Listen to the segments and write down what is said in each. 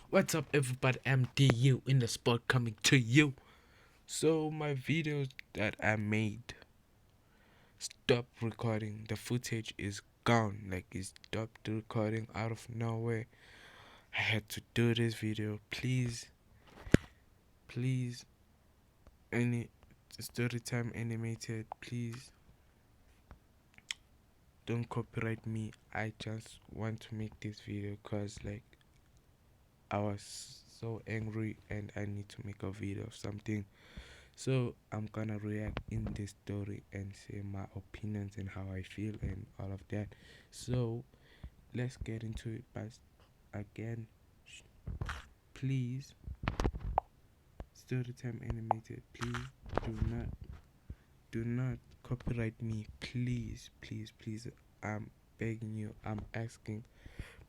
What's up, everybody? M.d.u in the spot coming to you. So my videos that I made stopped recording. The footage is gone. Like it stopped recording out of nowhere. I had to do this video. Please, any story time animated. Please don't copyright me. I just want to make this video cause like I was so angry and I need to make a video of something. So I'm gonna react in this story and say my opinions and how I feel and all of that. So let's get into it. But again, please, storytime animated. Please do not copyright me. Please. I'm begging you. I'm asking.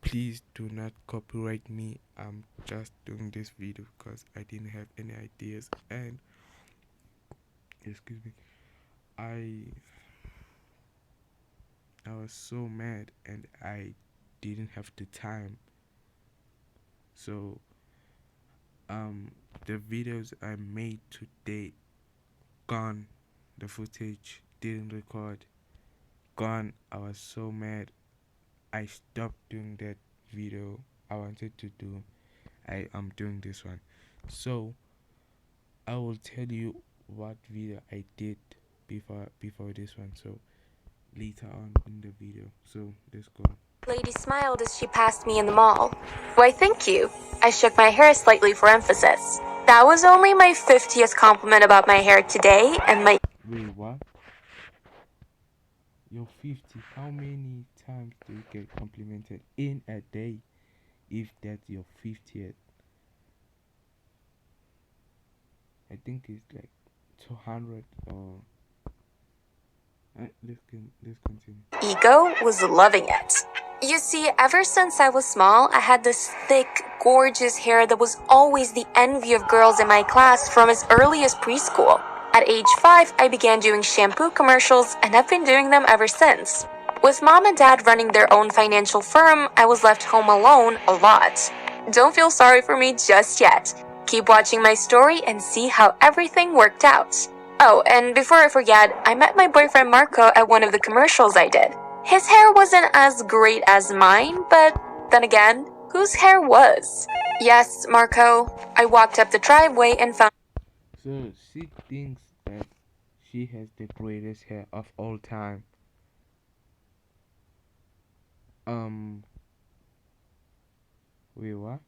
Please do not copyright me. I'm just doing this video because I didn't have any ideas and excuse me. I I was so mad and I didn't have the time. So the videos I made today gone. The footage didn't record. Gone. I was so mad. I stopped doing that video I wanted to do. I am doing this one. So I will tell you what video I did before this one. So later on in the video. So let's go. Lady smiled as she passed me in the mall. Why, thank you. I shook my hair slightly for emphasis. That was only my 50th compliment about my hair today, and my Wait, what? You're 50. How many times do you get complimented in a day if that's your 50th? I think it's like 200 or. Let's continue. ego was loving it. You see, ever since I was small, I had this thick, gorgeous hair that was always the envy of girls in my class from as early as preschool. At age 5, I began doing shampoo commercials, and I've been doing them ever since. With mom and dad running their own financial firm, I was left home alone a lot. Don't feel sorry for me just yet. Keep watching my story and see how everything worked out. Oh, and before I forget, I met my boyfriend Marco at one of the commercials I did. His hair wasn't as great as mine, but then again, whose hair was? Yes, Marco. I walked up the driveway and found. So she thinks that she has the greatest hair of all time. Um, wait, what?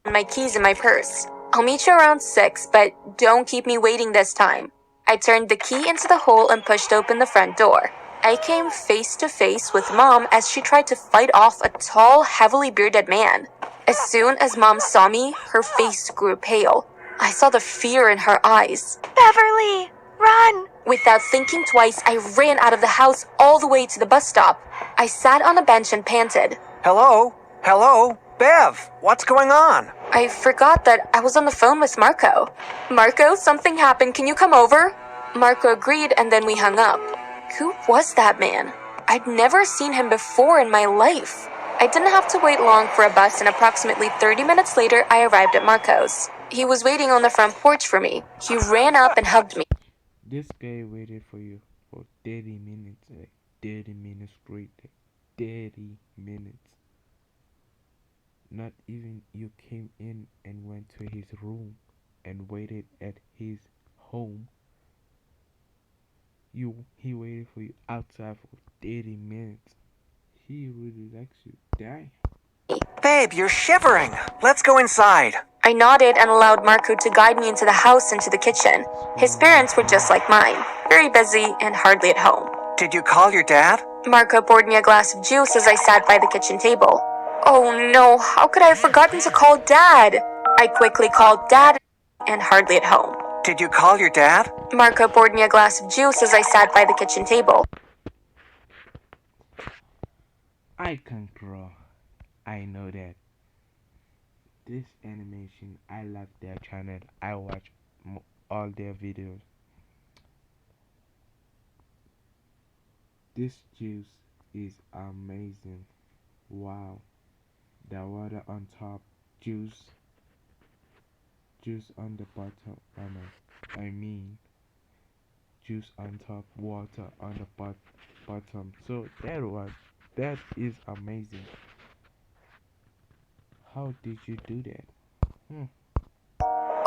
My keys in my purse. I'll meet you around 6, but don't keep me waiting this time. I turned the key into the hole and pushed open the front door. I came face to face with Mom as she tried to fight off a tall, heavily bearded man. As soon as Mom saw me, her face grew pale. I saw the fear in her eyes. Beverly, run! Without thinking twice, I ran out of the house all the way to the bus stop. I sat on a bench and panted. Hello? Hello? Bev, what's going on? I forgot that I was on the phone with Marco. Marco, something happened. Can you come over? Marco agreed, and then we hung up. Who was that man? I'd never seen him before in my life. I didn't have to wait long for a bus, and approximately 30 minutes later, I arrived at Marco's. He was waiting on the front porch for me. He ran up and hugged me. This guy waited for you for 30 minutes, like 30 minutes straight, like 30 minutes. Not even you came in and went to his room and waited at his home. He waited for you outside for 30 minutes. He really likes you. Damn. Babe, you're shivering. Let's go inside. I nodded and allowed Marco to guide me into the house and to the kitchen. His parents were just like mine, very busy and hardly at home. Did you call your dad? Marco poured me a glass of juice as I sat by the kitchen table. Oh no, how could I have forgotten to call Dad? I quickly called Dad and hardly at home. Did you call your dad? Marco poured me a glass of juice as I sat by the kitchen table. I can draw. I know that. This animation, I love their channel. I watch all their videos. This juice is amazing. Wow, the water on top, juice, juice on the bottom. I mean, juice on top, water on the bottom. So that is amazing. How did you do that? Hmm.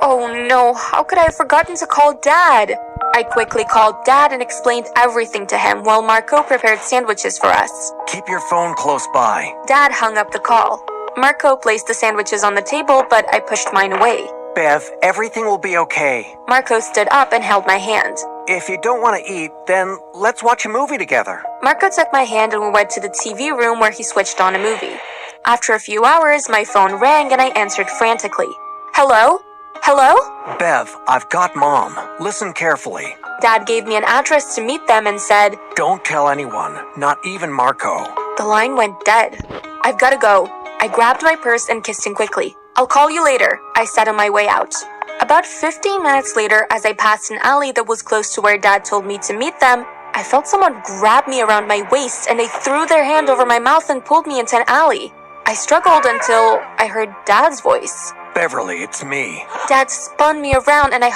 Oh no, how could I have forgotten to call Dad? I quickly called Dad and explained everything to him while Marco prepared sandwiches for us. Keep your phone close by. Dad hung up the call. Marco placed the sandwiches on the table, but I pushed mine away. Bev, everything will be okay. Marco stood up and held my hand. If you don't want to eat, then let's watch a movie together. Marco took my hand and we went to the TV room where he switched on a movie. After a few hours, my phone rang and I answered frantically. Hello? Hello? Bev, I've got Mom. Listen carefully. Dad gave me an address to meet them and said, Don't tell anyone, not even Marco. The line went dead. I've gotta go. I grabbed my purse and kissed him quickly. I'll call you later, I said on my way out. About 15 minutes later, as I passed an alley that was close to where Dad told me to meet them, I felt someone grab me around my waist and they threw their hand over my mouth and pulled me into an alley. I struggled until I heard Dad's voice. Beverly, it's me. Dad spun me around and I...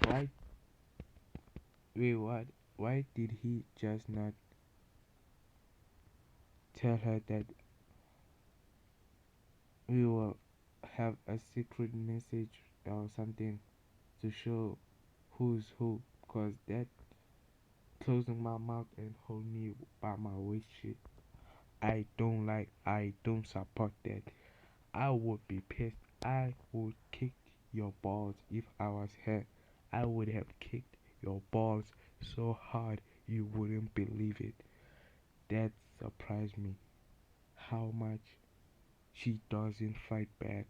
Why? Wait, what? Why did he just not tell her that we will have a secret message or something to show who's who? Cause that closing my mouth and holding me by my waist shit, I don't support that. I would be pissed. I would kick your balls if I was her. I would have kicked your balls so hard you wouldn't believe it. That surprised me. How much she doesn't fight back.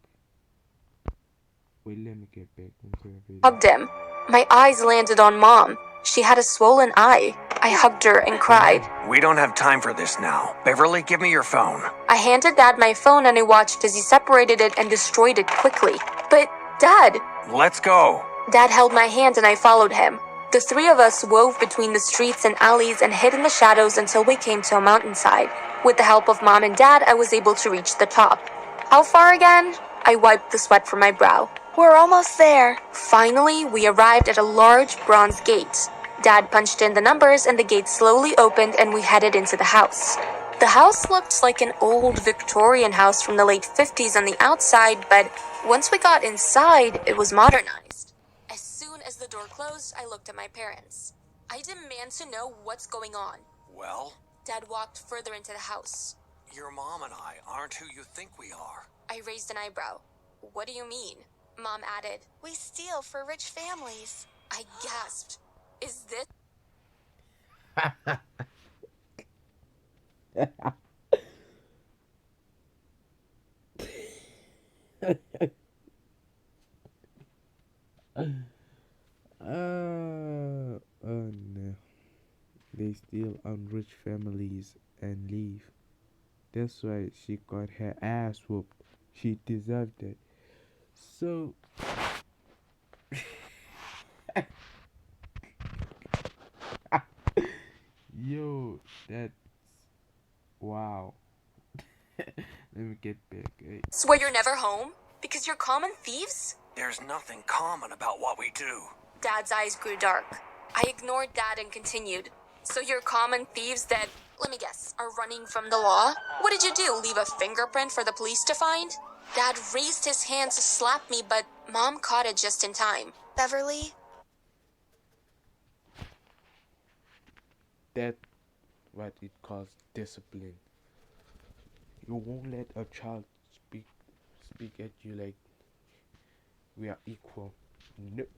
Wait, let me get back into the video. hugged him. My eyes landed on Mom. She had a swollen eye. I hugged her and cried. We don't have time for this now. Beverly, give me your phone. I handed Dad my phone and I watched as he separated it and destroyed it quickly. But, Dad! Let's go. Dad held my hand and I followed him. The three of us wove between the streets and alleys and hid in the shadows until we came to a mountainside. With the help of Mom and Dad, I was able to reach the top. How far again? I wiped the sweat from my brow. We're almost there. Finally, we arrived at a large bronze gate. Dad punched in the numbers and the gate slowly opened and we headed into the house. The house looked like an old Victorian house from the late 50s on the outside, but once we got inside, it was modernized. As soon as the door closed, I looked at my parents. I demand to know what's going on. Well, Dad walked further into the house. your mom and I aren't who you think we are. I raised an eyebrow. What do you mean? Mom added. We steal for rich families. I gasped. Is this... Oh no. They steal on rich families and leave. That's why she got her ass whooped. She deserved it. So yo, that's wow. Let me get back. Swear you're never home? Because you're common thieves? There's nothing common about what we do. Dad's eyes grew dark. I ignored Dad and continued. So you're common thieves that, let me guess, are running from the law? What did you do, leave a fingerprint for the police to find? Dad raised his hand to slap me, but Mom caught it just in time. Beverly? That's what it calls discipline. You won't let a child speak at you like we are equal. Nope.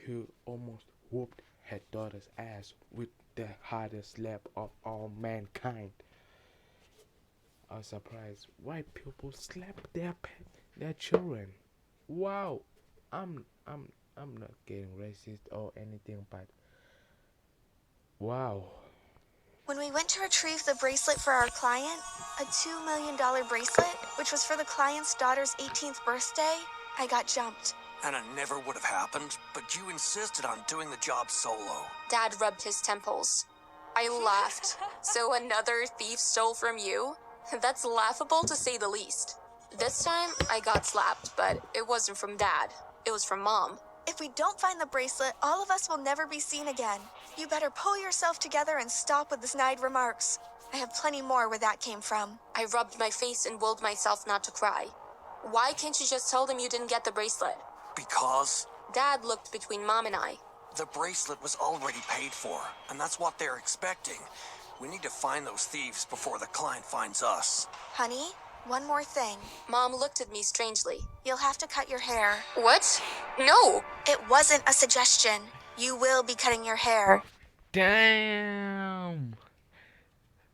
You almost whooped her daughter's ass with the hardest slap of all mankind. I was surprised why people slap their children. Wow. I'm not getting racist or anything, but wow. When we went to retrieve the bracelet for our client, a $2 million bracelet, which was for the client's daughter's 18th birthday, I got jumped. And it never would have happened, but you insisted on doing the job solo. Dad rubbed his temples. I laughed. So another thief stole from you? That's laughable to say the least. This time, I got slapped, but it wasn't from Dad. It was from Mom. If we don't find the bracelet, all of us will never be seen again. You better pull yourself together and stop with the snide remarks. I have plenty more where that came from. I rubbed my face and willed myself not to cry. Why can't you just tell them you didn't get the bracelet? Because Dad looked between Mom and I. the bracelet was already paid for, and that's what they're expecting. We need to find those thieves before the client finds us. Honey, one more thing. Mom looked at me strangely. You'll have to cut your hair. What? No! It wasn't a suggestion. You will be cutting your hair. Damn!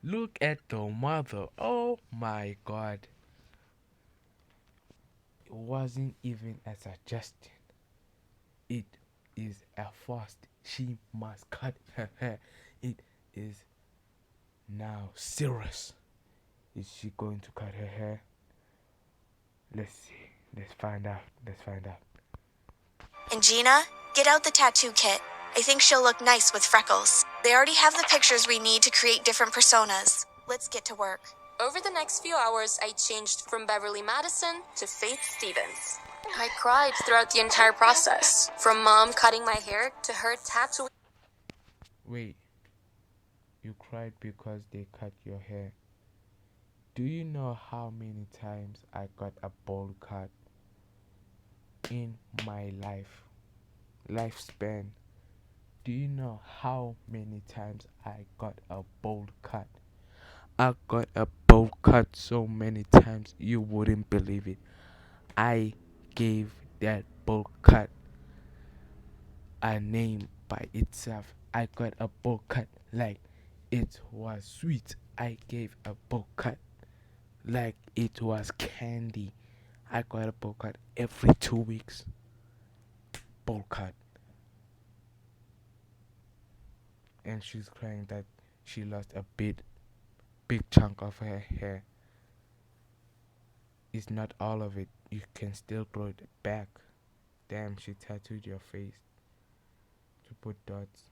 Look at the mother. Oh my god. It wasn't even a suggestion. It is a force. She must cut her hair. It is now serious. Is she going to cut her hair? Let's see. Let's find out. And Gina, get out the tattoo kit. I think she'll look nice with freckles. They already have the pictures we need to create different personas. Let's get to work. Over the next few hours, I changed from Beverly Madison to Faith Stevens. I cried throughout the entire process, from Mom cutting my hair to her tattooing. Wait. You cried because they cut your hair. Do you know how many times I got a bowl cut in my lifespan? Do you know how many times I got a bowl cut? I got a bowl cut so many times you wouldn't believe it. I gave that bowl cut a name by itself. I got a bowl cut like it was sweet. I gave a bowl cut like it was candy. I got a bowl cut every 2 weeks. Bowl cut. And she's crying that she lost a big chunk of her hair. It's not all of it. You can still grow it back. Damn, she tattooed your face to put dots.